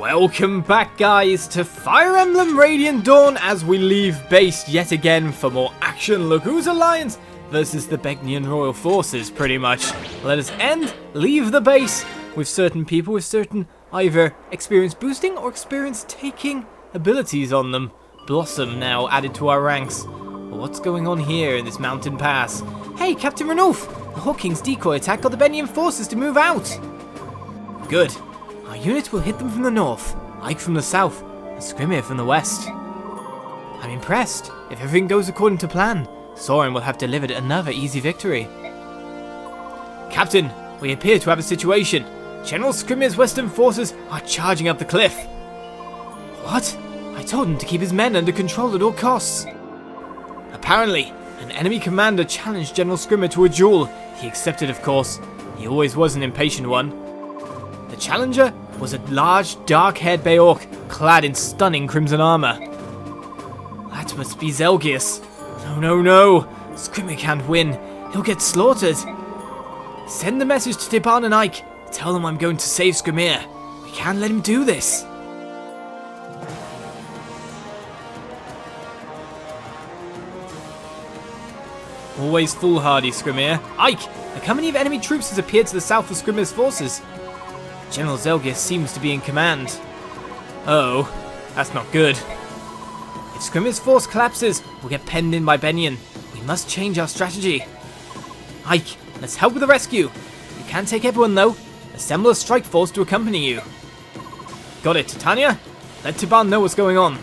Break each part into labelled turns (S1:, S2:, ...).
S1: Welcome back, guys, to Fire Emblem Radiant Dawn as we leave base yet again for more action. Laguz Alliance versus the Begnian Royal Forces, pretty much. Let us leave the base with certain people with certain either experience boosting or experience taking abilities on them. Blossom now added to our ranks. What's going on here in this mountain pass? Hey, Captain Ranulf! The Hawking's decoy attack got the Begnian forces to move out. Good. Our unit will hit them from the north, Ike from the south, and Skrimir from the west. I'm impressed. If everything goes according to plan, Soren will have delivered another easy victory. Captain, we appear to have a situation. General Skrimir's western forces are charging up the cliff. What? I told him to keep his men under control at all costs. Apparently, an enemy commander challenged General Skrimir to a duel. He accepted, of course. He always was an impatient one. The challenger was a large, dark-haired Beorc, clad in stunning crimson armor. That must be Zelgius. No. Skrimir can't win. He'll get slaughtered. Send the message to Tiban and Ike. Tell them I'm going to save Skrimir. We can't let him do this. Always foolhardy, Skrimir. Ike! A company of enemy troops has appeared to the south of Skrimir's forces. General Zelgius seems to be in command. Oh, that's not good. If Skrimir's force collapses, we'll get penned in by Begnian. We must change our strategy. Ike, let's help with the rescue. You can't take everyone though. Assemble a strike force to accompany you. Got it, Titania? Let Tiban know what's going on.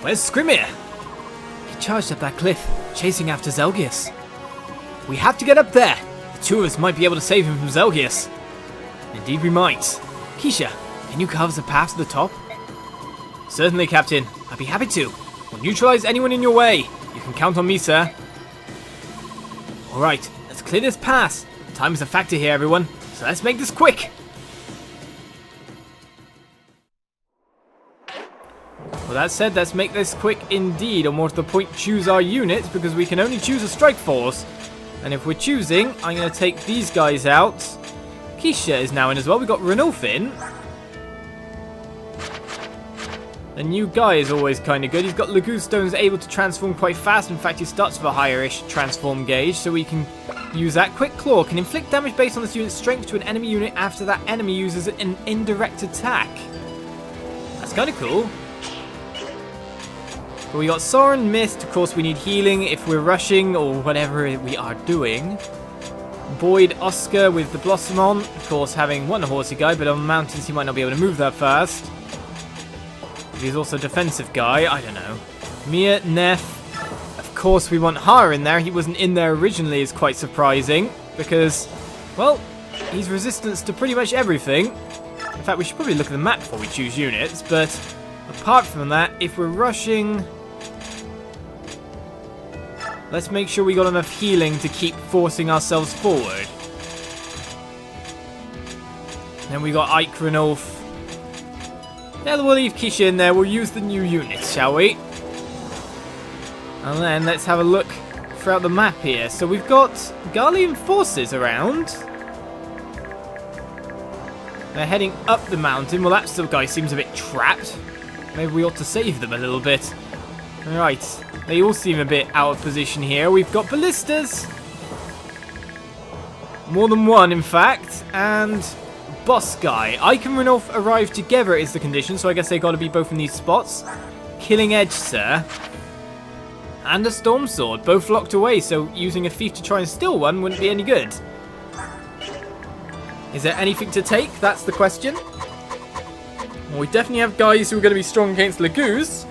S1: Where's Skrimir? He charged up that cliff, chasing after Zelgius. We have to get up there. The two of us might be able to save him from Zelgius. Indeed we might. Keisha, can you carve us a path to the top? Certainly, Captain. I'd be happy to. We'll neutralize anyone in your way. You can count on me, sir. Alright, let's clear this pass. Time is a factor here, everyone. So let's make this quick. Well, that said, let's make this quick indeed, or more to the point, choose our units, because we can only choose a strike force. And if we're choosing, I'm going to take these guys out. Keisha is now in as well. We've got Ranulf in. The new guy is always kind of good. He's got Laguz stones able to transform quite fast. In fact, he starts with a higher-ish transform gauge, so we can use that. Quick Claw can inflict damage based on this unit's strength to an enemy unit after that enemy uses an indirect attack. That's kind of cool. But we got Soren Mist. Of course, we need healing if we're rushing or whatever we are doing. Boyd Oscar with the Blossom on. Of course, having one horsey guy, but on mountains he might not be able to move that fast. He's also a defensive guy. I don't know. Mia, Neff. Of course, we want Har in there. He wasn't in there originally. Is quite surprising because, well, he's resistant to pretty much everything. In fact, we should probably look at the map before we choose units. But apart from that, if we're rushing, let's make sure we got enough healing to keep forcing ourselves forward. Then we got Ike Ranulf. Yeah, we'll leave Keisha in there. We'll use the new units, shall we? And then let's have a look throughout the map here. So we've got Garlean forces around. They're heading up the mountain. Well, that guy seems a bit trapped. Maybe we ought to save them a little bit. Alright. They all seem a bit out of position here. We've got ballistas. More than one, in fact. And boss guy. Ike and Ranulf arrive together is the condition, so I guess they got to be both in these spots. Killing Edge, sir. And a Storm Sword. Both locked away, so using a thief to try and steal one wouldn't be any good. Is there anything to take? That's the question. Well, we definitely have guys who are going to be strong against Laguz.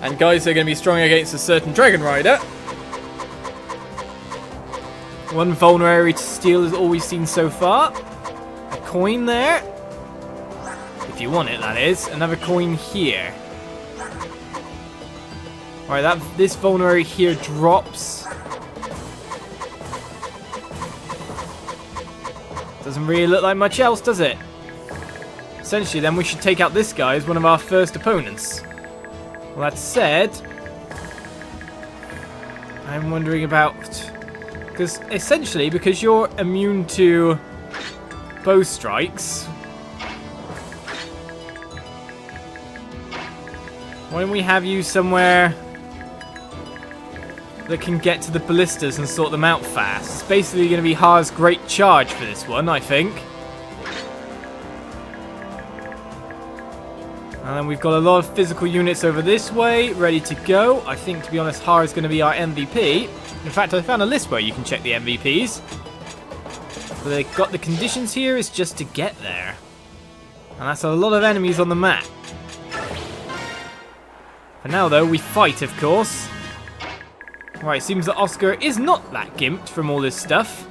S1: And guys who are going to be strong against a certain Dragon Rider. One vulnerary to steal is all we've seen so far. A coin there. If you want it, that is. Another coin here. Alright, this vulnerary here drops. Doesn't really look like much else, does it? Essentially, then we should take out this guy as one of our first opponents. Well, that said, I'm wondering about... Because, essentially, because you're immune to bow strikes, why don't we have you somewhere that can get to the ballistas and sort them out fast? It's basically going to be Ha's great charge for this one, I think. And then we've got a lot of physical units over this way, ready to go. I think, to be honest, Ha is going to be our MVP. In fact, I found a list where you can check the MVPs. But they've got the conditions here, it's just to get there. And that's a lot of enemies on the map. For now, though, we fight, of course. Right, seems that Oscar is not that gimped from all this stuff.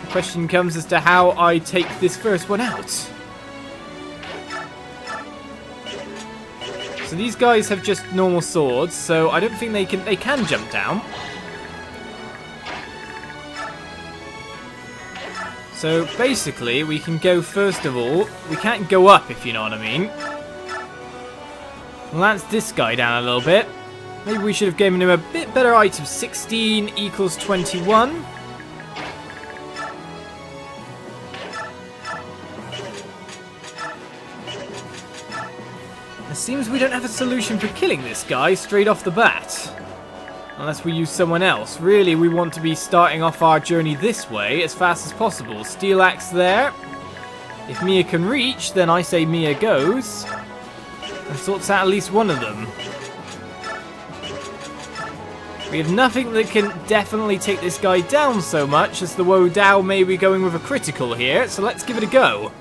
S1: The question comes as to how I take this first one out. So these guys have just normal swords, so I don't think they can jump down. So basically, we can go first of all. We can't go up, if you know what I mean. Lance this guy down a little bit. Maybe we should have given him a bit better items. 16 equals 21. It seems we don't have a solution for killing this guy straight off the bat. Unless we use someone else. Really, we want to be starting off our journey this way as fast as possible. Steel axe there. If Mia can reach, then I say Mia goes. And sorts out at least one of them. We have nothing that can definitely take this guy down so much as the Wo Dao may be going with a critical here. So let's give it a go.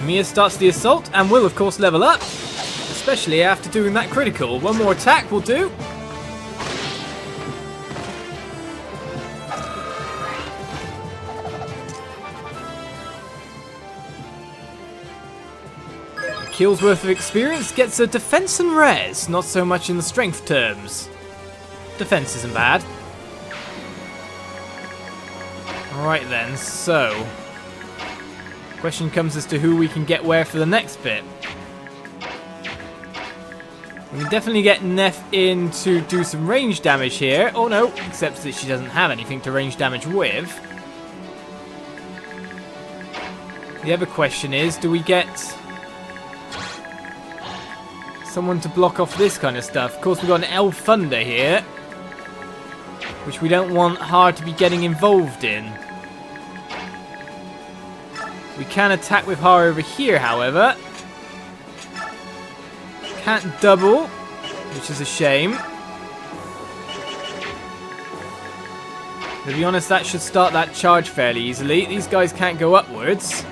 S1: Mia starts the assault and will, of course, level up. Especially after doing that critical. One more attack will do. A kill's worth of experience gets a defense and res. Not so much in the strength terms. Defense isn't bad. Alright then, so... question comes as to who we can get where for the next bit. We can definitely get Neff in to do some range damage here. Oh no, except that she doesn't have anything to range damage with. The other question is, do we get someone to block off this kind of stuff? Of course, we've got an El Thunder here, which we don't want Ha to be getting involved in. We can attack with Ha over here, however. Can't double, which is a shame. To be honest, that should start that charge fairly easily. These guys can't go upwards.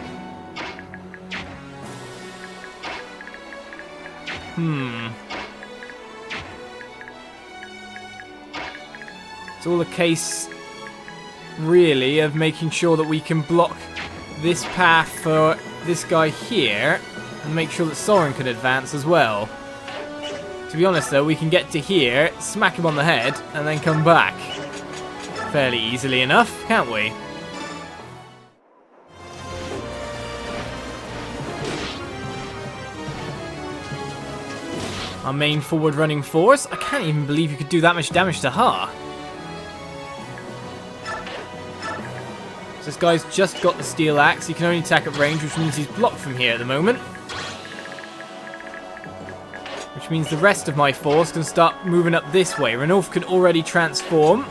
S1: It's all a case, really, of making sure that we can block this path for this guy here and make sure that Soren can advance as well. To be honest though, we can get to here, smack him on the head, and then come back fairly easily enough, can't we? Our main forward running force. I can't even believe you could do that much damage to Ha. This guy's just got the steel axe. He can only attack at range, which means he's blocked from here at the moment. Which means the rest of my force can start moving up this way. Ranulf can already transform.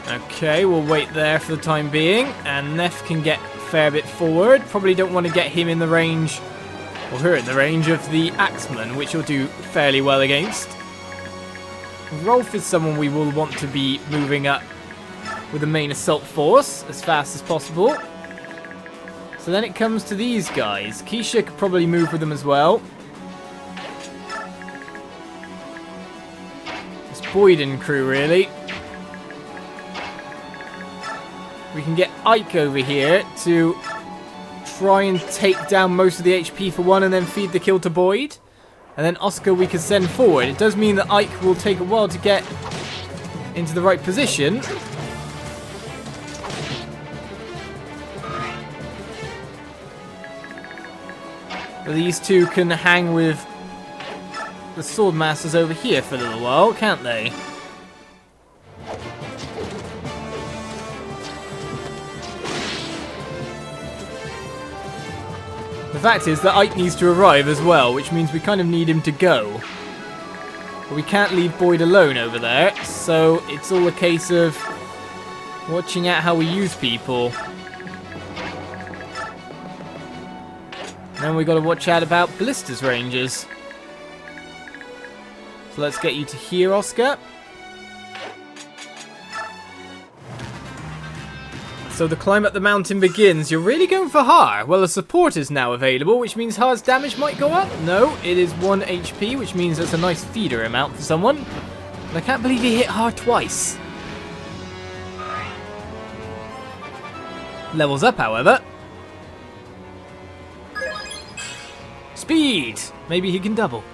S1: Okay, we'll wait there for the time being. And Neff can get a fair bit forward. Probably don't want to get him in the range... or her in the range of the Axeman, which will do fairly well against. Rolf is someone we will want to be moving up with the main assault force as fast as possible. So then it comes to these guys. Keisha could probably move with them as well. It's Boyden crew, really. We can get Ike over here to try and take down most of the HP for one and then feed the kill to Boyd. And then Oscar we can send forward. It does mean that Ike will take a while to get into the right position. But these two can hang with the sword masters over here for a little while, can't they? The fact is that Ike needs to arrive as well, which means we kind of need him to go. But we can't leave Boyd alone over there, so it's all a case of watching out how we use people. And then we got to watch out about Ballista's Rangers. So let's get you to here, Oscar. So the climb up the mountain begins. You're really going for Har. Well, a support is now available, which means Har's damage might go up. No, it is 1 HP, which means that's a nice feeder amount for someone. And I can't believe he hit Har twice. Levels up, however. Speed! Maybe he can double.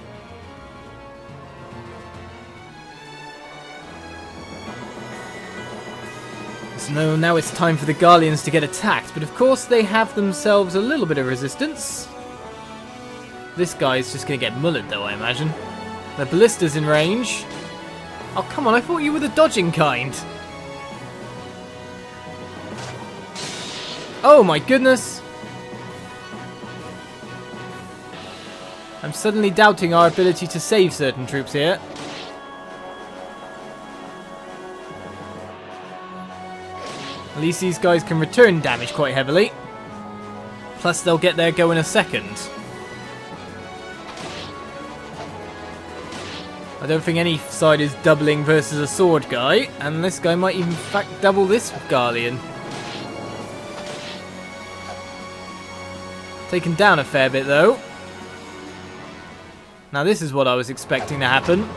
S1: So now it's time for the Garleans to get attacked, but of course they have themselves a little bit of resistance. This guy's just going to get mullered though, I imagine. The Ballista's in range. Oh, come on, I thought you were the dodging kind. Oh my goodness. I'm suddenly doubting our ability to save certain troops here. At least these guys can return damage quite heavily. Plus they'll get their go in a second. I don't think any side is doubling versus a sword guy. And this guy might even in fact double this Garlean. Taken down a fair bit though. Now this is what I was expecting to happen.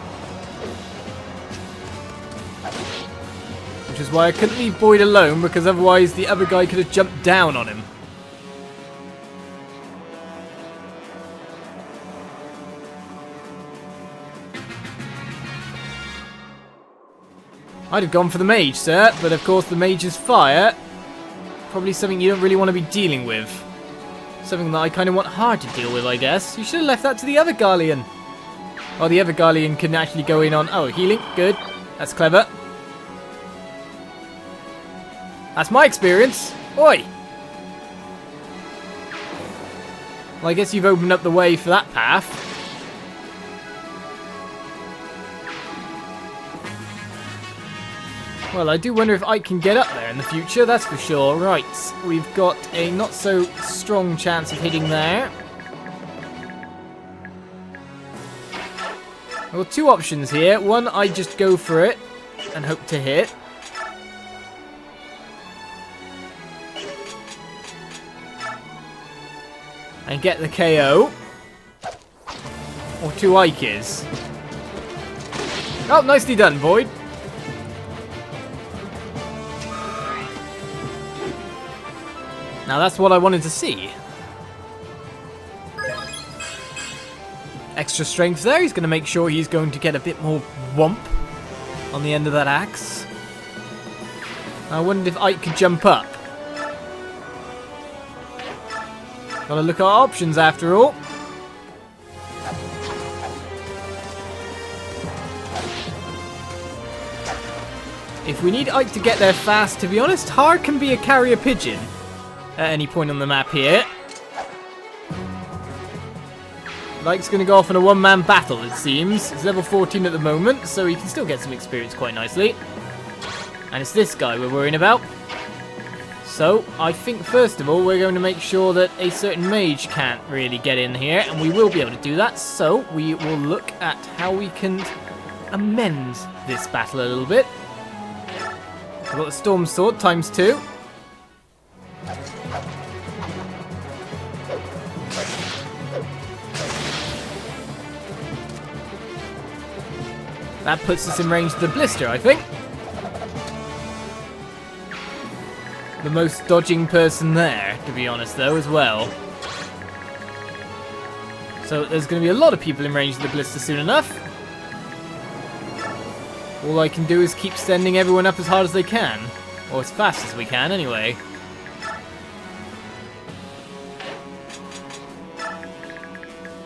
S1: Which is why I couldn't leave Boyd alone, because otherwise the other guy could have jumped down on him. I'd have gone for the mage, sir, but of course the mage's fire, probably something you don't really want to be dealing with. Something that I kind of want hard to deal with, I guess. You should have left that to the other Garlean. Oh, the other Garlean can actually go in on... Oh, healing. Good. That's clever. That's my experience. Oi! Well, I guess you've opened up the way for that path. Well, I do wonder if Ike can get up there in the future, that's for sure. Right, we've got a not so strong chance of hitting there. I've got two options here. One, I just go for it and hope to hit. And get the KO. Or two Ikes. Oh, nicely done, Boyd. Now that's what I wanted to see. Extra strength there. He's going to make sure he's going to get a bit more whomp on the end of that axe. I wondered if Ike could jump up. Gotta look at our options after all. If we need Ike to get there fast, to be honest, Har can be a carrier pigeon at any point on the map here. Ike's going to go off in a one-man battle, it seems. He's level 14 at the moment, so he can still get some experience quite nicely. And it's this guy we're worrying about. So, I think first of all, we're going to make sure that a certain mage can't really get in here, and we will be able to do that. So, we will look at how we can amend this battle a little bit. I've got the Storm Sword ×2. That puts us in range of the Blister, I think. the most dodging person there, to be honest, though, as well. So there's going to be a lot of people in range of the Ballista soon enough. All I can do is keep sending everyone up as hard as they can. Or as fast as we can, anyway.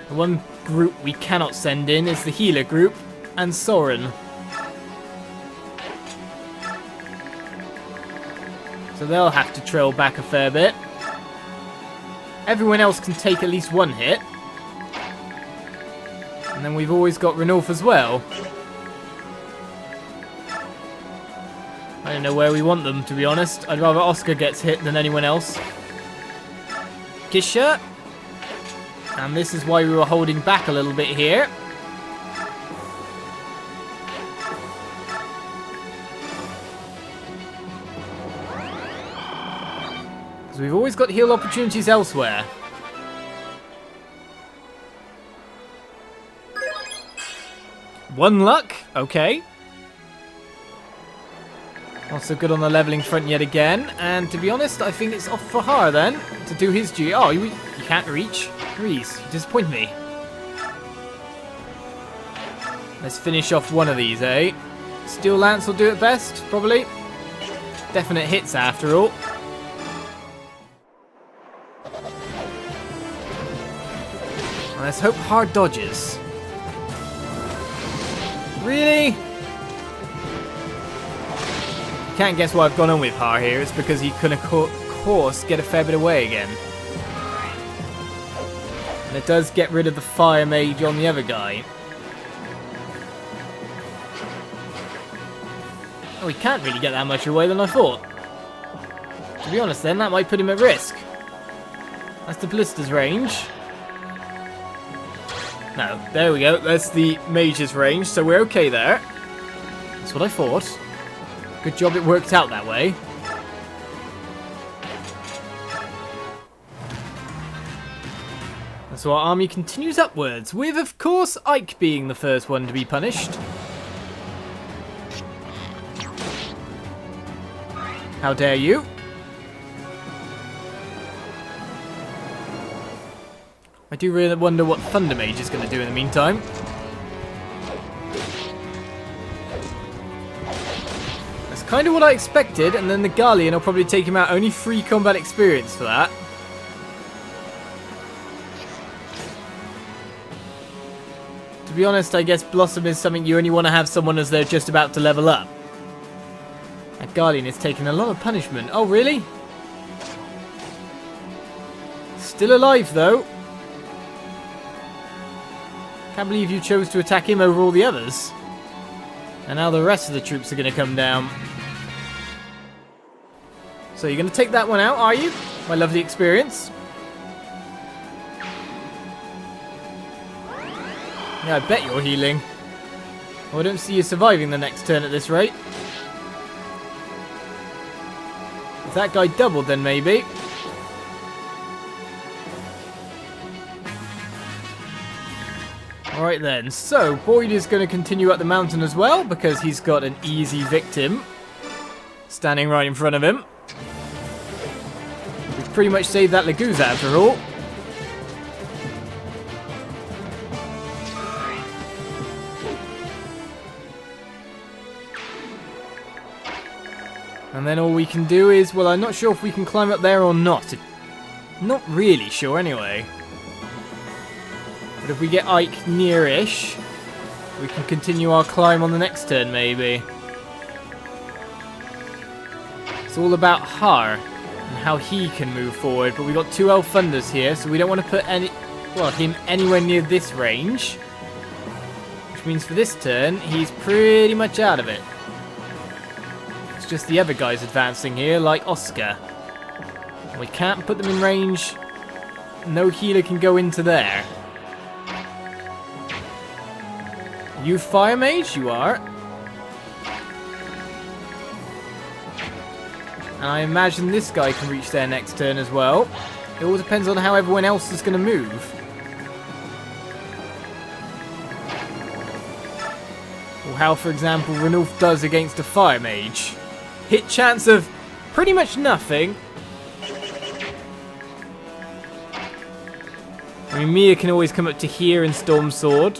S1: The one group we cannot send in is the healer group and Soren. So they'll have to trail back a fair bit. Everyone else can take at least one hit. And then we've always got Ranulf as well. I don't know where we want them, to be honest. I'd rather Oscar gets hit than anyone else. Kisha. And this is why we were holding back a little bit here. Because we've always got heal opportunities elsewhere. One luck, okay. Not so good on the leveling front yet again. And to be honest, I think it's off for Har then to do his G. Oh, you can't reach. Grease, you disappoint me. Let's finish off one of these, eh? Steel Lance will do it best, probably. Definite hits after all. Let's hope Har dodges. Really? Can't guess what I've gone on with Har here. It's because he can, of course, get a fair bit away again. And it does get rid of the Fire Mage on the other guy. Oh, he can't really get that much away than I thought. To be honest then, that might put him at risk. That's the Ballista's range. No, there we go. That's the Mage's range, so we're okay there. That's what I thought. Good job it worked out that way. So our army continues upwards, with, of course, Ike being the first one to be punished. How dare you? I do really wonder what Thunder Mage is going to do in the meantime. Kind of what I expected, and then the Guardian will probably take him out. Only 3 combat experience for that. To be honest, I guess Blossom is something you only want to have someone as they're just about to level up. That Guardian is taking a lot of punishment. Oh, really? Still alive, though. Can't believe you chose to attack him over all the others. And now the rest of the troops are going to come down. So you're going to take that one out, are you? My lovely experience. Yeah, I bet you're healing. Oh, I don't see you surviving the next turn at this rate. If that guy doubled, then maybe. Alright then, so Boyd is going to continue up the mountain as well, because he's got an easy victim standing right in front of him. We've pretty much saved that Laguz after all. And then all we can do is, well, I'm not sure if we can climb up there or not. Not really sure anyway. But if we get Ike near-ish, we can continue our climb on the next turn, maybe. It's all about Har and how he can move forward. But we've got 2 Elf Thunders here, so we don't want to put him anywhere near this range. Which means for this turn, he's pretty much out of it. It's just the other guys advancing here, like Oscar. And we can't put them in range. No healer can go into there. You Fire Mage? You are. And I imagine this guy can reach there next turn as well. It all depends on how everyone else is going to move. Or how, for example, Ranulf does against a Fire Mage. Hit chance of pretty much nothing. I mean, Mia can always come up to here and Storm Sword.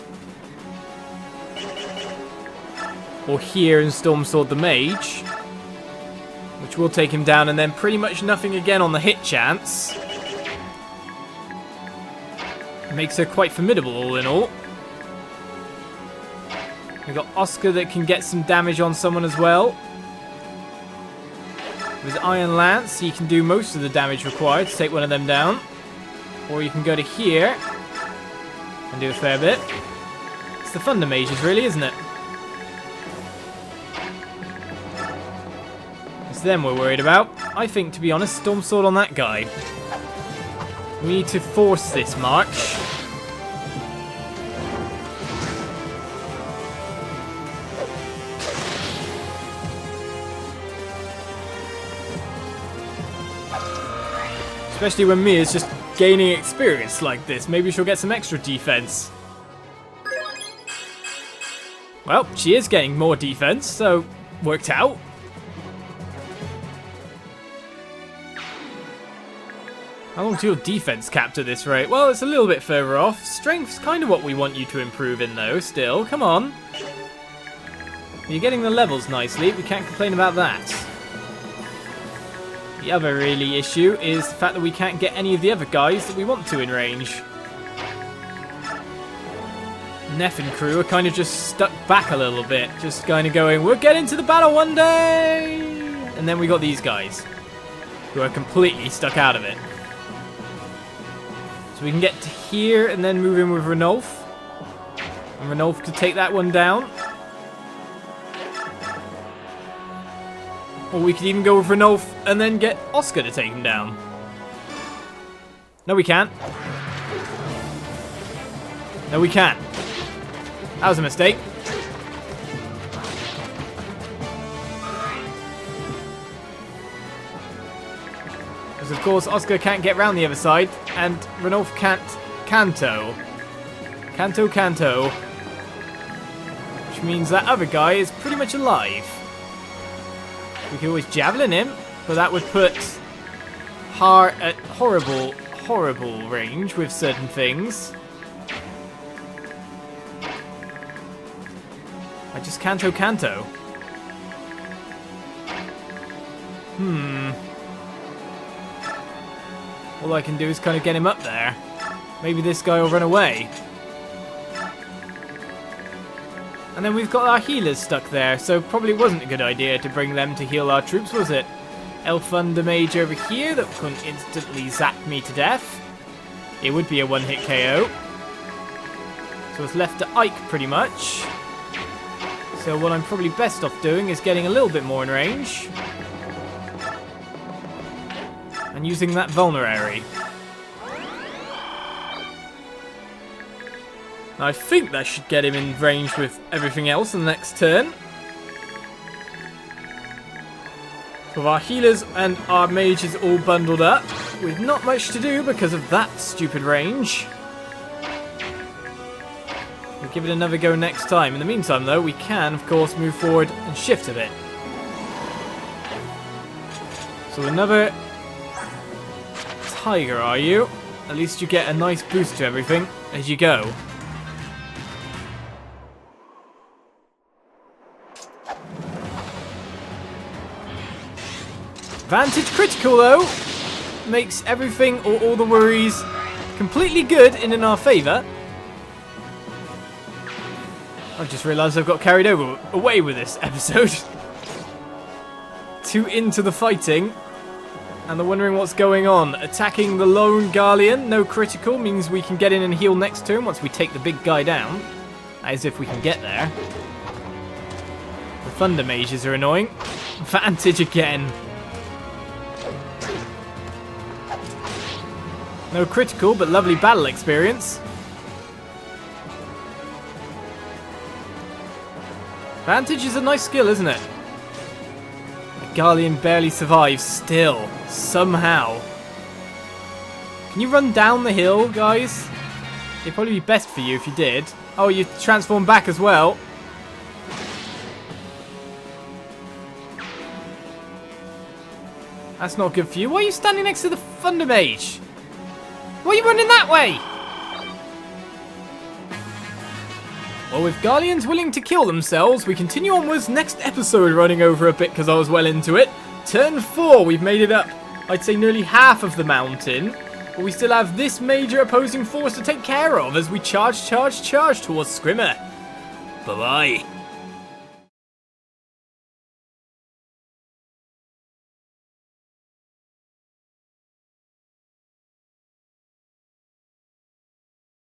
S1: Or here and Storm Sword the mage. Which will take him down, and then pretty much nothing again on the hit chance. Makes her quite formidable all in all. We've got Oscar that can get some damage on someone as well. With Iron Lance, he can do most of the damage required to take one of them down. Or you can go to here and do a fair bit. It's the Thunder Mages really, isn't it? It's them we're worried about. I think, to be honest, Storm Sword on that guy. We need to force this march. Especially when Mia's just gaining experience like this. Maybe she'll get some extra defense. Well, she is getting more defense, so worked out. How long to your defense capped at this rate? Well, it's a little bit further off. Strength's kind of what we want you to improve in, though, still. Come on. You're getting the levels nicely. We can't complain about that. The other really issue is the fact that we can't get any of the other guys that we want to in range. Neff and crew are kind of just stuck back a little bit. Just kind of going, we'll get into the battle one day! And then we got these guys, who are completely stuck out of it. So we can get to here and then move in with Ranulf. And Ranulf could take that one down. Or we could even go with Ranulf and then get Oscar to take him down. No, we can't. No, we can't. That was a mistake. Because, of course, Oscar can't get round the other side, and Ranulf can't Canto. Canto. Which means that other guy is pretty much alive. We can always javelin him, but that would put Har at horrible range with certain things. I just Canto. All I can do is kind of get him up there. Maybe this guy will run away. And then we've got our healers stuck there, so probably wasn't a good idea to bring them to heal our troops, was it? Elf Thunder Mage over here that couldn't instantly zap me to death. It would be a one-hit KO. So it's left to Ike pretty much. So what I'm probably best off doing is getting a little bit more in range. And using that Vulnerary. I think that should get him in range with everything else in the next turn. With our healers and our mages all bundled up, with not much to do because of that stupid range. We'll give it another go next time. In the meantime, though, we can, of course, move forward and shift a bit. So another tiger, are you? At least you get a nice boost to everything as you go. Vantage critical, though, makes everything or all the worries completely good and in our favour. I just realised I've got carried away with this episode. Too into the fighting. And they're wondering what's going on. Attacking the lone Garlean, no critical, means we can get in and heal next turn once we take the big guy down. As if we can get there. The Thunder Mages are annoying. Vantage again. No critical, but lovely battle experience. Vantage is a nice skill, isn't it? The Garlean barely survives still, somehow. Can you run down the hill, guys? It'd probably be best for you if you did. Oh, you transform back as well. That's not good for you. Why are you standing next to the Thunder Mage? Why are you running that way? Well, with Guardians willing to kill themselves, we continue onwards. Next episode running over a bit because I was well into it. Turn 4, we've made it up, I'd say nearly half of the mountain. But we still have this major opposing force to take care of as we charge towards Skrimir. Bye-bye.